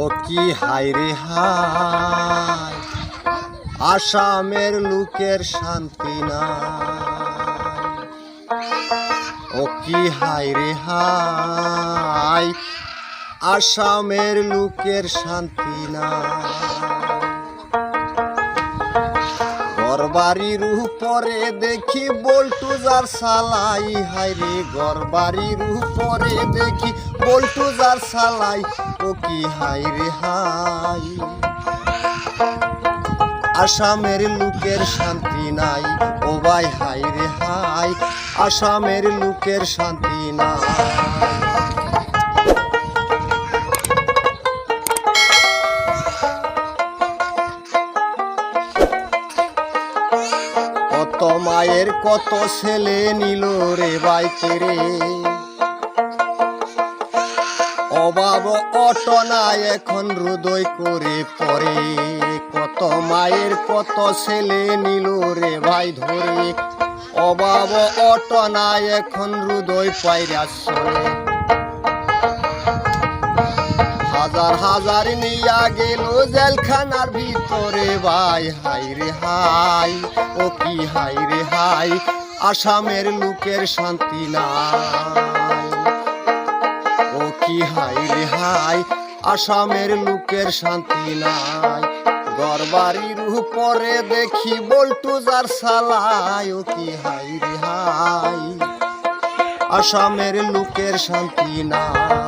ও কি হায় রে হায়, আসামের লোকের শান্তি নাই। ও কি হায় রে হায়, আসামের লোকের শান্তি নাই। ঘরবাড়ির উপরে দেখি বল্টুজার সালাই, হায় রে ঘরবাড়ির উপরে দেখি বল্টুজার সালাই। ও কি হায় রে হায়, আসামের লোকের শান্তি নাই। ও ভাই হায় রে হায়, আসামের লোকের শান্তি নাই। কত মায়ের কত ছেলে নিল রে বাইকে রে, অভাব অটনায় এখন হৃদয় করে পড়ে। কত মায়ের কত ছেলে নিল রে ভাই ধরে, অভাব অটনায় এখন হৃদয় পাইরা চলে। হাজার হাজার নিয়া গেল জেলখানার ভিতরে ভাই, হায় রে হায়। ও কি হায় রে হায়, আসামের লোকের শান্তি নাই। ও কি হায় রে হায়, আসামের লোকের শান্তি নাই। ঘরবাড়ির উপরে দেখি বল্টুজার সালাই। ও কি হায় রে হায়, আসামের লোকের শান্তি নাই।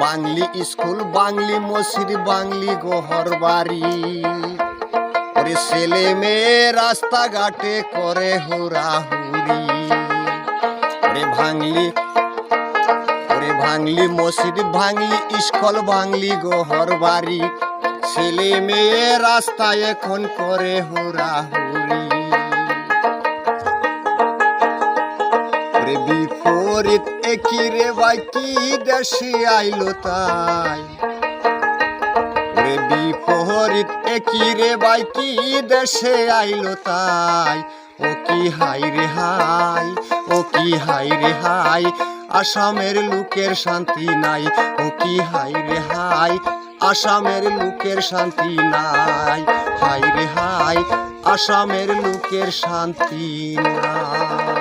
বাংলি স্কুল, বাংলি মসজিদ, বাংলি ঘর বাড়ি, ওরে ছেলে মেয়ে রাস্তাঘাটে করে হুড়াহুড়ি। ওরে ভাঙলি মসজিদ, ভাঙলি স্কুল, ভাঙলি ঘর বাড়ি, ছেলে মেয়ে রাস্তায় এখন করে হুড়াহুড়ি। বিপরীত একই রে ভাই, কি দেশে আইলো তাই। রে বিপরীত একই রে ভাই, কি দেশে আইলো তাই। ও কি হায় রে হায়, ও কি হায় রে হায়, আসামের লোকের শান্তি নাই। ও কি হায় রে হায়, আসামের লোকের শান্তি নাই। হায় রে হায়, আসামের লোকের শান্তি নাই।